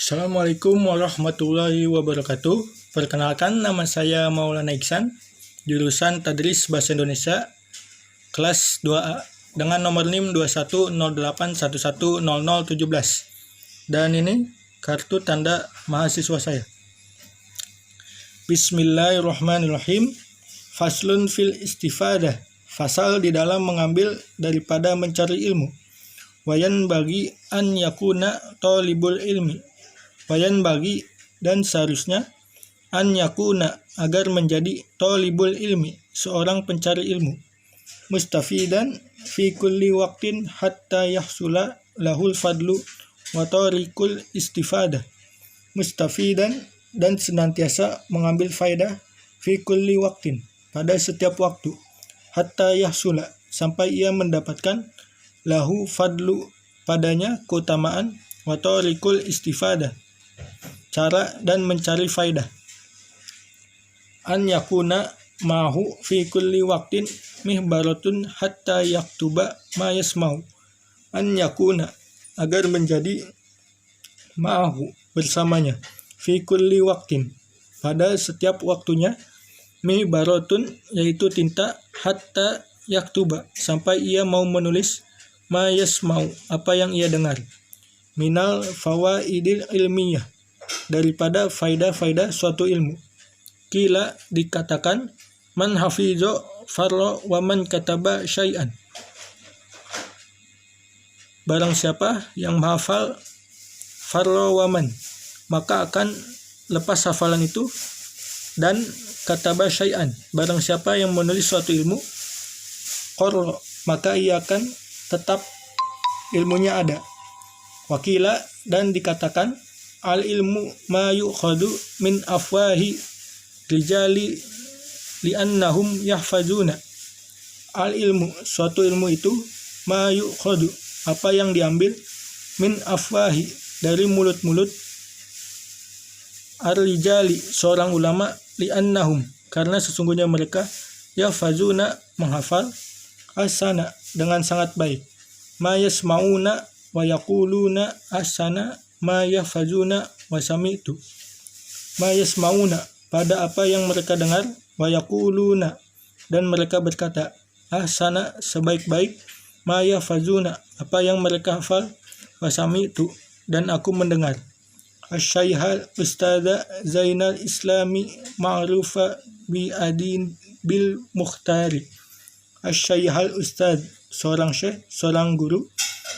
Assalamualaikum warahmatullahi wabarakatuh. Perkenalkan, nama saya Maulana Iksan, jurusan Tadris Bahasa Indonesia, kelas 2A, dengan nomor NIM 2108110017. Dan ini kartu tanda mahasiswa saya. Bismillahirrahmanirrahim. Faslun fil istifadah. Fasal di dalam mengambil daripada mencari ilmu. Wayan bagi an yakuna talibul ilmi. Wayan bagi dan seharusnya an yakuna agar menjadi talibul ilmi, seorang pencari ilmu. Mustafidan fi kulli waqtin hatta yahsula lahul fadlu wa tariqul istifadah. Mustafidan dan senantiasa mengambil faedah fi kulli waqtin pada setiap waktu, hatta yahsula sampai ia mendapatkan lahu fadlu padanya keutamaan, wa tariqul istifadah cara dan mencari faedah. An yakuna mahu fi kulli waqtin mihbaratun hatta yaktuba ma yasmau. An yakuna agar menjadi mahu bersamanya fi kulli waqtin pada setiap waktunya, mihbaratun yaitu tinta, hatta yaktuba sampai ia mau menulis, ma yasmau apa yang ia dengar, minal fawaidil ilmiyah daripada faedah-faedah suatu ilmu. Kila dikatakan, man hafizo farlo wa man kataba syai'an. Barang siapa yang menghafal farlo wa man, maka akan lepas hafalan itu, dan kataba syai'an, barang siapa yang menulis suatu ilmu, qarro, maka ia akan tetap ilmunya ada. Wakila dan dikatakan, al ilmu ma yu'khadu min afwahi rijali li'annahum yahfazuna. Al ilmu, suatu ilmu itu, ma yu'khadu apa yang diambil, min afwahi dari mulut-mulut, ar-rijali seorang ulama, li'annahum karena sesungguhnya mereka, yahfazuna menghafal, asana dengan sangat baik, ma yasmauna wa yaquluna asana ma yahfazuna wa sami'tu. Ma yasmauna pada apa yang mereka dengar, wa yaquluna dan mereka berkata, ahsana sebaik-baik, ma yahfazuna apa yang mereka hafal, wa sami'tu dan aku mendengar. Asy-Syaihal Ustadz Zainal Islami ma'rufa bi adin bil mukhtari. Asy-Syaihal Ustadz seorang syekh, seorang guru,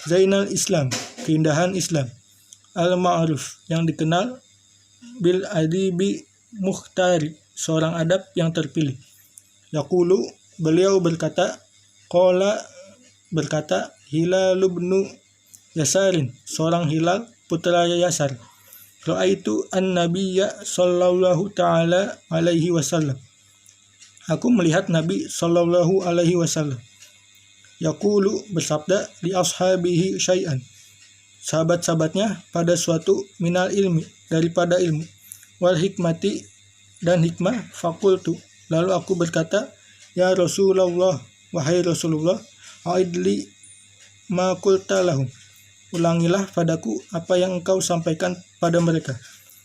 Zainal Islam keindahan Islam, al-ma'ruf yang dikenal, bil adibi mukhtari seorang adab yang terpilih. Yaqulu beliau berkata, qala berkata, Hilal ibnu Yasarin seorang Hilal putra Yasar, ra'aitu an-nabiyya sallallahu ta'ala alaihi wasallam, aku melihat Nabi sallallahu alaihi wasallam, yaqulu bersabda, li ashabihi syai'an sahabat-sahabatnya pada suatu, minal ilmi daripada ilmu, wal hikmati dan hikmah, fakultu lalu aku berkata, ya Rasulullah wahai Rasulullah, aidli ma qulta lahum ulangilah padaku apa yang engkau sampaikan pada mereka.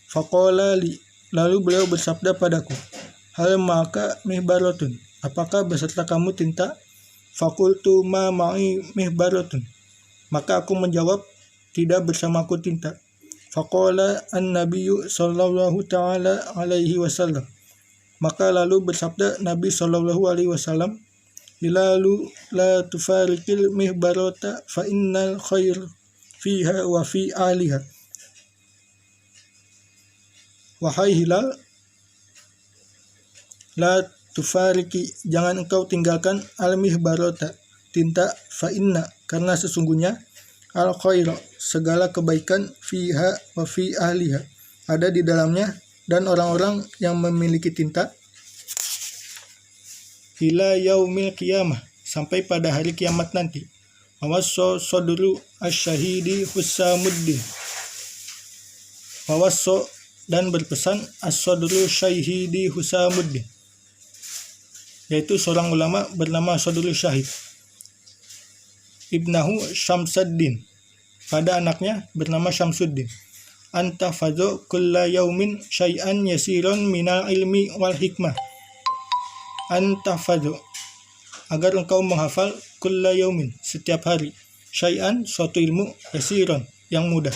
Faqala li lalu beliau bersabda padaku, hal maka mihbaratun apakah beserta kamu tinta? Fakultu ma ma'i mihbaratun maka aku menjawab, tidak bersamaku tinta. Faqala an-nabiyyu sallallahu ta'ala alaihi wasallam maka lalu bersabda Nabi sallallahu alaihi wasallam, hilalu la tufarikil mihbarata fa innal khair fiha wa fi aliha. Wahai Hilal, la tufariki jangan engkau tinggalkan al-mihbarata tinta, fa inna karena sesungguhnya, al-khaira segala kebaikan, fiha wa fi ahliha ada di dalamnya dan orang-orang yang memiliki tinta, ila yaumil qiyamah sampai pada hari kiamat nanti. Wawasso sodru asyahidi husamuddin, wawasso dan berpesan as-sodru syahidi husamuddin yaitu seorang ulama bernama Sodrul Syahid, ibnahu Syamsuddin pada anaknya bernama Syamsuddin, antafadhu kulla yaumin syai'an yasiron minal ilmi wal hikmah. Antafadhu, agar engkau menghafal kulla yaumin, setiap hari, syai'an, suatu ilmu, yasiron, yang mudah,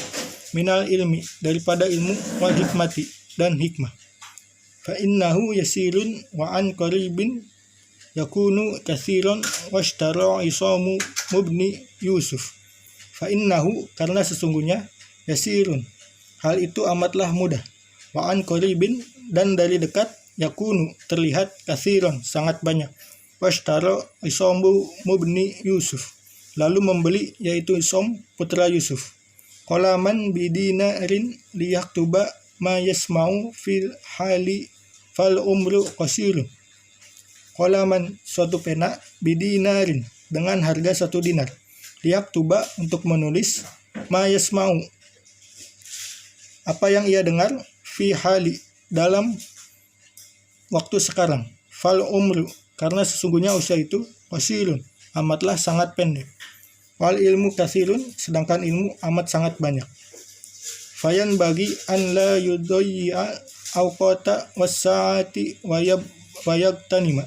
minal ilmi, daripada ilmu, wal hikmati, dan hikmah. Fa innahu yasirun wa an qaribin yakunu kathiran washtara isamu mubni Yusuf. Fa innahu, karena sesungguhnya, yasirun, hal itu amatlah mudah, wa an qaribin, dan dari dekat, yakunu, terlihat, kathiran, sangat banyak, washtara isamu mubni Yusuf, lalu membeli, yaitu Isom putra Yusuf. Qalaman bidinarin liyaktuba ma yasma'u fil hali fal umru qasirun. Qalaman, suatu pena, bidinarin, dengan harga 1 dinar, liyaktuba, untuk menulis, ma yasma'u, apa yang ia dengar, fi hali, dalam waktu sekarang, fal umru, karena sesungguhnya usia itu, qasirun, amatlah sangat pendek, wal ilmu katsirun, sedangkan ilmu amat sangat banyak. Fayan bagi an la yudayya awqata was-saati wayagtanima.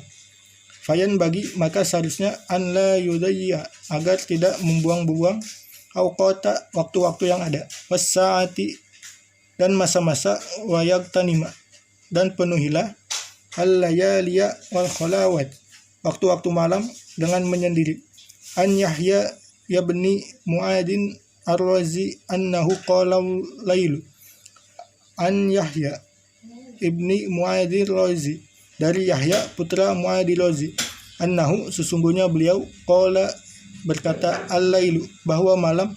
Fayan bagi, maka seharusnya an la yudayya, agar tidak membuang-buang, awqata, waktu-waktu yang ada, was-saati, dan masa-masa, wayagtanima, dan penuhilah, al-layaliya wal khalawat, waktu-waktu malam dengan menyendiri. An Yahya yabni Mu'adin ar-Razi annahu qala lailu. An Yahya ibni Mu'adin Razi, dari Yahya putra Mu'adin Razi, annahu, sesungguhnya beliau, qala, berkata, al-lailu, bahwa malam,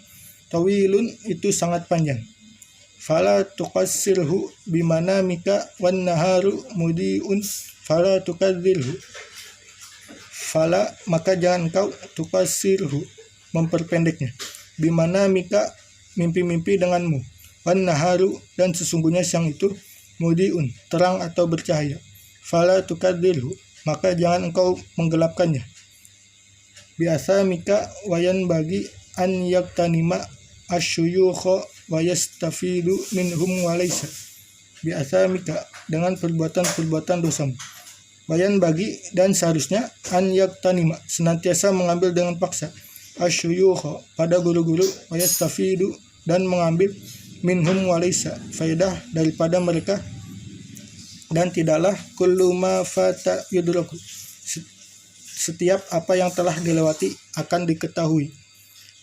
tawilun, itu sangat panjang. Fala tuqassirhu bimanamika wan naharu mudiun fala tukadzilhu. Fala, maka jangan kau, tuqassirhu, memperpendeknya, bimanamika, mimpi-mimpi denganmu, wan naharu, dan sesungguhnya siang itu, mudiun, terang atau bercahaya, fala tukadzilhu, maka jangan engkau menggelapkannya. Biasa mika wayan bagi an yaktanima asyuyukha wa yastafidu minhum walaysa. Biasa mika, dengan perbuatan-perbuatan dosamu, wayan bagi, dan seharusnya, an yaktanima, senantiasa mengambil dengan paksa, asyuyukha, pada guru-guru, wa yastafidu, dan mengambil, minhum walaysa, faedah daripada mereka, dan tidaklah kullu ma fata yudraku, setiap apa yang telah dilewati akan diketahui.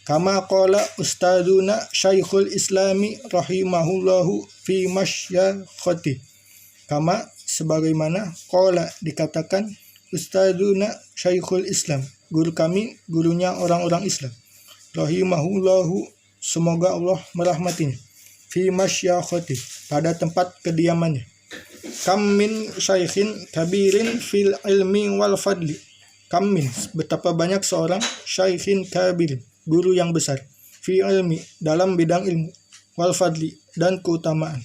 Kama qala ustaduna Syekhul Islami rahimahullahu fi masyakhati. Kama, sebagaimana, qala, dikatakan, ustaduna Syekhul Islam, guru kami, gurunya orang-orang Islam, rahimahullahu, semoga Allah merahmatinya, fi masyakhati, pada tempat kediamannya. Kam min syaikhin kabirin fil ilmi wal fadli. Kam min, betapa banyak seorang, syaikhin kabirin, guru yang besar, fi ilmi, dalam bidang ilmu, wal fadli, dan keutamaan.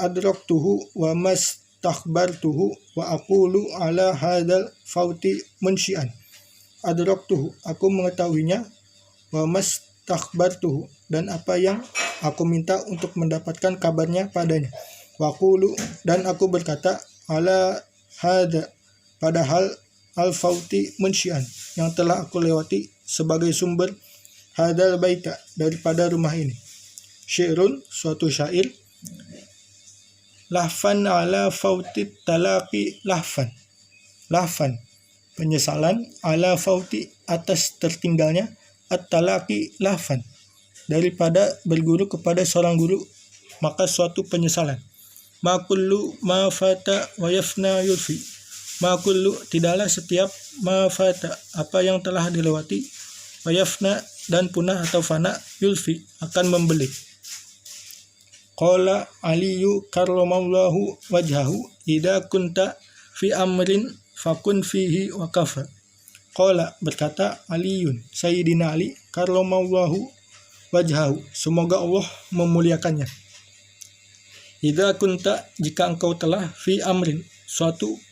Adraktuhu wa mastakhbartuhu wa aqulu ala hadal fauti munsyian. Adraktuhu, aku mengetahuinya, wa mastakhbartuhu, dan apa yang aku minta untuk mendapatkan kabarnya padanya. Wa aqulu, dan aku berkata, ala hada, padahal al-fauti munsyian, yang telah aku lewati sebagai sumber, hadal baita, daripada rumah ini. Syairun, suatu syair, lahfan ala fauti talaqi lahfan. Lahfan, penyesalan, ala fauti, atas tertinggalnya, at-talaqi lahfan, daripada berguru kepada seorang guru, maka suatu penyesalan. Ma kullu ma fata wa yafna yulfi. Ma kullu, tidaklah setiap, ma fata, apa yang telah dilewati, wa yafna, dan punah atau fana, yulfi, akan membeli. Qala Aliyu karramallahu wajhahu idza kunta fi amrin fakun fihi wa kafa. Qala, berkata Aliyun, Sayyidina Ali, karramallahu wajhahu, semoga Allah memuliakannya. Idza kunta, jika engkau telah, fi amrin,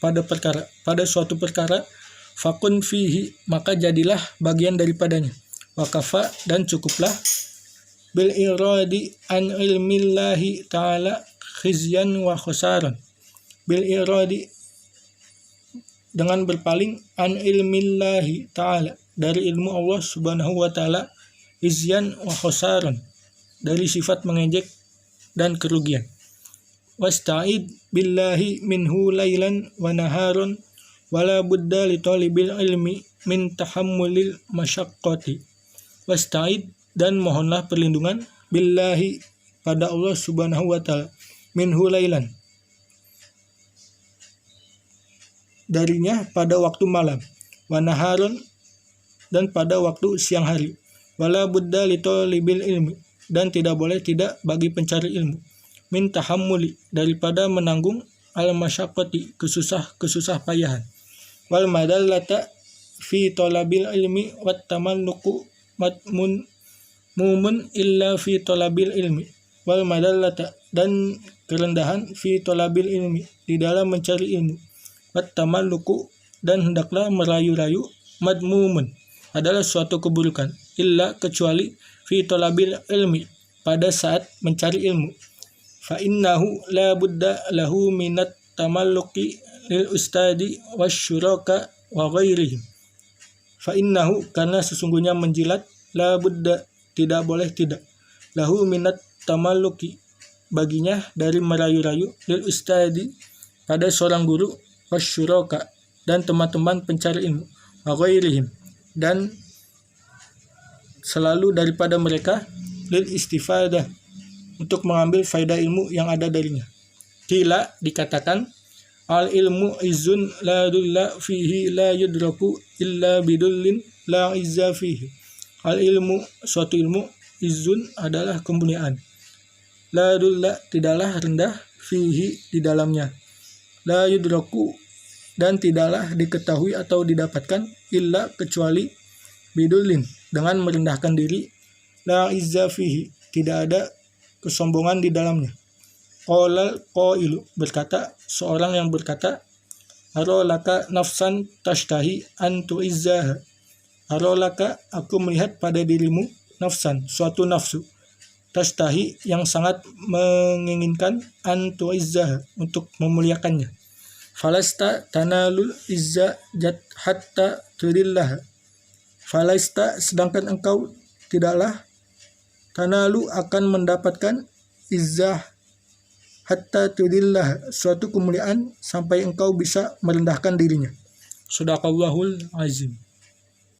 pada suatu perkara, fakun fihi, maka jadilah bagian daripadanya, wakafa, dan cukuplah, bil iradi an ilmillahi ta'ala khizyan wa khusaran. Bil iradi dengan berpaling an ilmillahi ta'ala dari ilmu Allah subhanahu wa ta'ala, khizyan wa khusaran dari sifat mengejek dan kerugian. Wasta'id billahi minhu lailan wa naharon wala budda li talibil ilmi min tahammulil masyaqqati. Wasta'id dan mohonlah perlindungan billahi pada Allah subhanahu wa ta'ala, minhu lailan darinya pada waktu malam, wa naharon dan pada waktu siang hari, wala budda li talibil ilmi dan tidak boleh tidak bagi pencari ilmu, min tahammuli daripada menanggung al masyaqqati kesusah payahan, wal madallata fi talabil ilmi wat tamalluqu matmun mumun illa fi talabil ilmi, wal madallata dan kerendahan fi talabil ilmi di dalam mencari ilmu, wat tamalluqu dan hendaklah merayu-rayu, madmumun adalah suatu keburukan, illa kecuali fi talabil ilmi pada saat mencari ilmu, fa innahu la budda lahu minat tamalluqi lil ustadi wasyuraka wa ghairihim. Fa innahu karena sesungguhnya menjilat, la budda tidak boleh tidak, lahu minat tamalluqi baginya dari merayu-rayu, lil ustadi pada seorang guru, wasyuraka dan teman-teman pencari ilmu, wa ghairihim dan selalu daripada mereka, lil istifadah untuk mengambil faedah ilmu yang ada darinya. Qila dikatakan, al ilmu izun la dulla fihi la yudraku illa bidullin la izza fihi. Al ilmu suatu ilmu, izun adalah kemuliaan, la dulla tidaklah rendah, fihi di dalamnya, la yudraku dan tidaklah diketahui atau didapatkan, illa kecuali, bidullin dengan merendahkan diri, la izza fihi tidak ada kesombongan di dalamnya. Qolal qailu berkata seorang yang berkata, arolaka nafsan tashtahi an tu'izzaha. Arolaka aku melihat pada dirimu, nafsan suatu nafsu, tashtahi yang sangat menginginkan, an tu'izzaha untuk memuliakannya. Falasta tanalul izza jat hatta tudillaha. Falasta sedangkan engkau tidaklah, tanalu akan mendapatkan, izzah hatta tudillah suatu kemuliaan sampai engkau bisa merendahkan dirinya. Shadaqallahul azim.